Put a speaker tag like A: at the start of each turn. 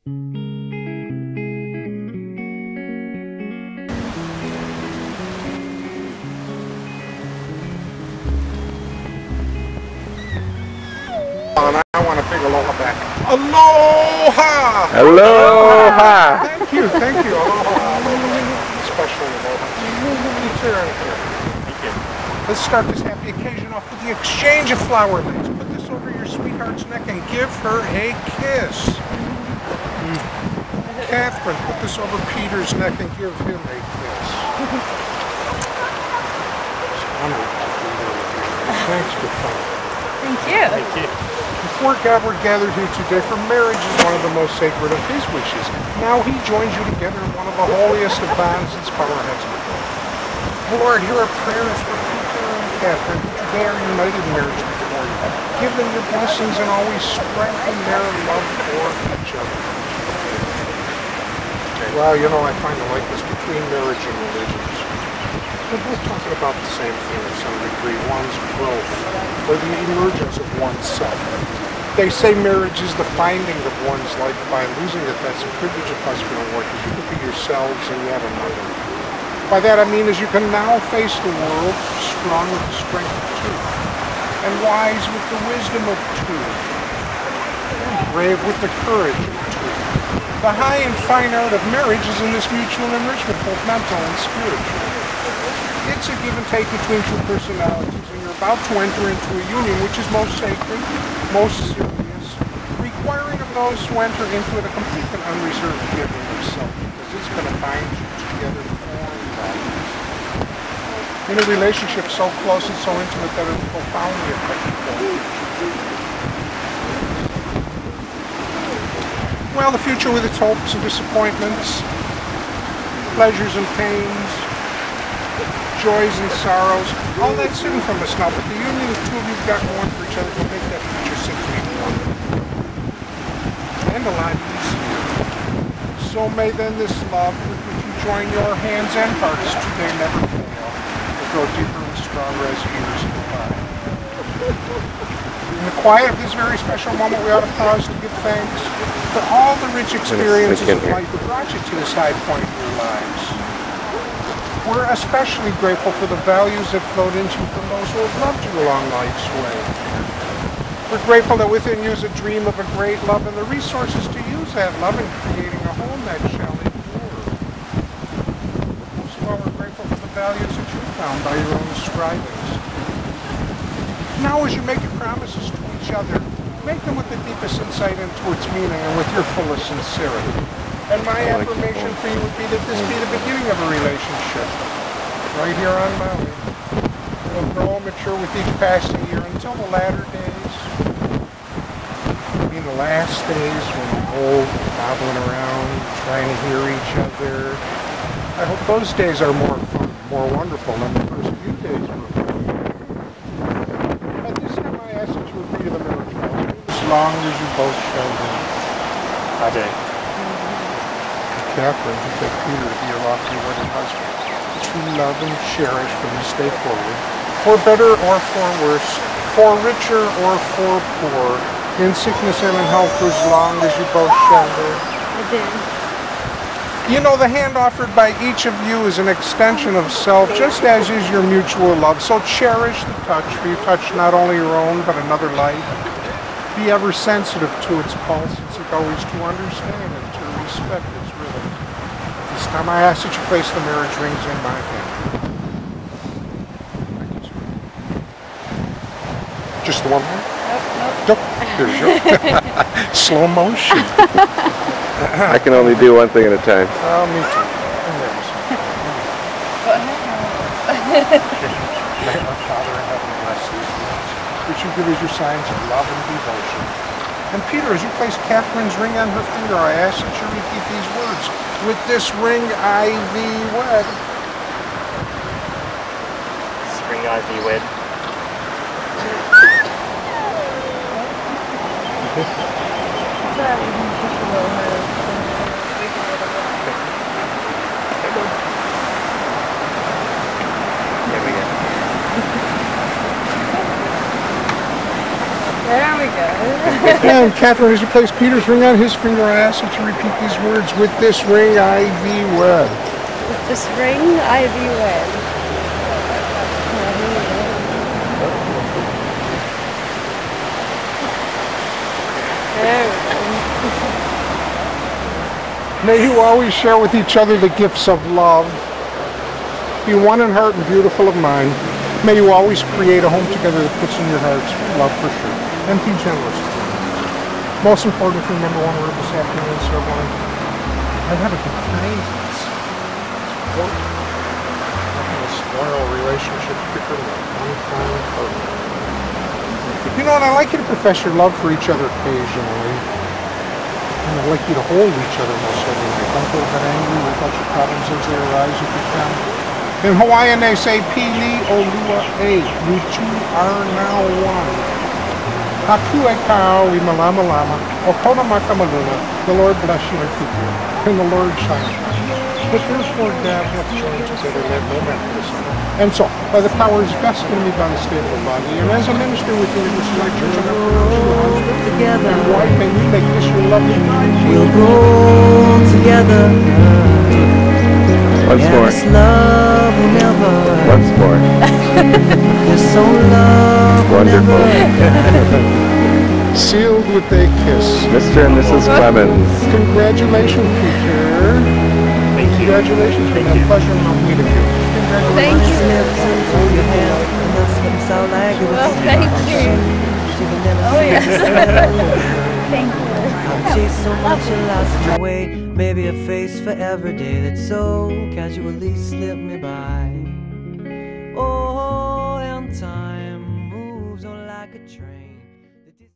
A: And I want a big aloha back. Aloha!
B: Aloha!
A: Thank you, thank you. Aloha. Special aloha. Thank you. Let's start this happy occasion off with the exchange of flower lace. Put this over your sweetheart's neck and give her a kiss. Kathryn, put this over Peter's neck and give him a kiss. Thanks for coming.
C: Thank you.
B: Thank you.
A: Before God we're gathered here today, for marriage is one of the most sacred of His wishes. Now He joins you together in one of the holiest of bonds His power has made. Lord, hear our prayers for Peter and Kathryn, who today are united in marriage before you. Give them your blessings and always strengthen their love for each other. Well, you know, I find the likeness between marriage and religions. They're both talking about the same thing to some degree, one's growth, or the emergence of oneself. They say marriage is the finding of one's life. By losing it, that's a privilege of husband and wife, because you can be yourselves and yet another. By that I mean, as you can now face the world, strong with the strength of two, and wise with the wisdom of two, and brave with the courage of two. The high and fine art of marriage is in this mutual enrichment, both mental and spiritual. It's a give and take between two personalities, and you're about to enter into a union which is most sacred, most serious, requiring of those who enter into it a complete and unreserved giving of self, because it's going to bind you together for life. In a relationship so close and so intimate that it will profoundly affect you. Well, the future with its hopes and disappointments, pleasures and pains, joys and sorrows, all that's hidden from us now, but the union the two of you've got going for each other will make that future simply wonderful. And a lot easier. So may then this love with which you join your hands and hearts today never fail, but grow deeper and stronger as years go by. In the quiet of this very special moment, we ought to pause to give thanks for all the rich experiences of life that brought you to this high point in your lives. We're especially grateful for the values that flowed into you from those who have loved you along life's way. We're grateful that within you is a dream of a great love and the resources to use that love in creating a home that shall endure. Most of all, we're grateful for the values that you found by your own strivings. Now, as you make your promises to each other, make them with the deepest insight into its meaning and with your fullest sincerity. And my affirmation for you would be that this be the beginning of a relationship, right here on Maui. It'll grow and mature with each passing year until the latter days. I mean the last days when we're old, bobbling around, trying to hear each other. I hope those days are more fun, more wonderful than the first few days were. At this time I ask that you agree to the marriage vow, as long as you both shall live.
B: I do.
A: Kathryn, who take Peter to be your lawfully wedded husband, to love and cherish from this day forward, for better or for worse, for richer or for poor, in sickness and in health, for as long as you both shall live.
C: I did.
A: You know, the hand offered by each of you is an extension of self, just as is your mutual love. So cherish the touch, for you touch not only your own, but another life. Be ever sensitive to its pulse, and seek always to understand and to respect its rhythm. This time I ask that you place the marriage rings in my hand. Just the one hand? Nope. There you go. Slow motion.
B: I can only do one thing at a time.
A: Oh, me too. May our Father in heaven bless these words, which you give as your signs of love and devotion. And Peter, as you place Kathryn's ring on her finger, I ask that you repeat these words. With this ring I thee wed.
B: This ring I thee wed.
C: There we we go.
A: And Kathryn, as you place Peter's ring on his finger, I ask that you repeat these words. With this ring, I thee wed.
C: With this ring, I thee wed. There we go.
A: May you always share with each other the gifts of love. Be one in heart and beautiful of mind. May you always create a home together that puts in your hearts love for sure. And be generous. Most important, remember one word this afternoon, ceremony. I have a good kindness. It's important. Nothing will spoil a relationship quicker than one kind partner. You know, and I'd like you to profess your love for each other occasionally. And I'd like you to hold each other most every night. Don't go to bed angry. Work out your problems as they arise if you can. In Hawaiian, they say, Pili Olua E. You two are now one. Haku e kao I malama lama. Okona makamaluna. The Lord bless you and keep you. And the Lord shine upon you. But therefore, God hath joined together, let no man put asunder. And so, by the powers vested in me by the state of the body, and as a minister with the Universal Church, and
D: Together,
A: your wife, and you make this your lovely bride.
D: we'll grow together.
B: Once
D: And
B: more.
D: this love will never.
B: Once more.
D: This old love will
B: Wonderful.
D: never.
A: Sealed with a kiss.
B: Mr. and Mrs. Clemens.
A: Congratulations, Peter.
B: Thank you.
A: Congratulations. It's been a pleasure meeting you.
C: Thank
D: His
C: you.
D: lips into your hand, and that's what it sound like it was.
C: Well, thank you.
D: She can never
C: Oh,
D: see
C: yes.
D: it.
C: Thank you.
D: I've chased so much and lost my way. Maybe a face for every day that so casually slipped me by. Oh, and time moves on like a train.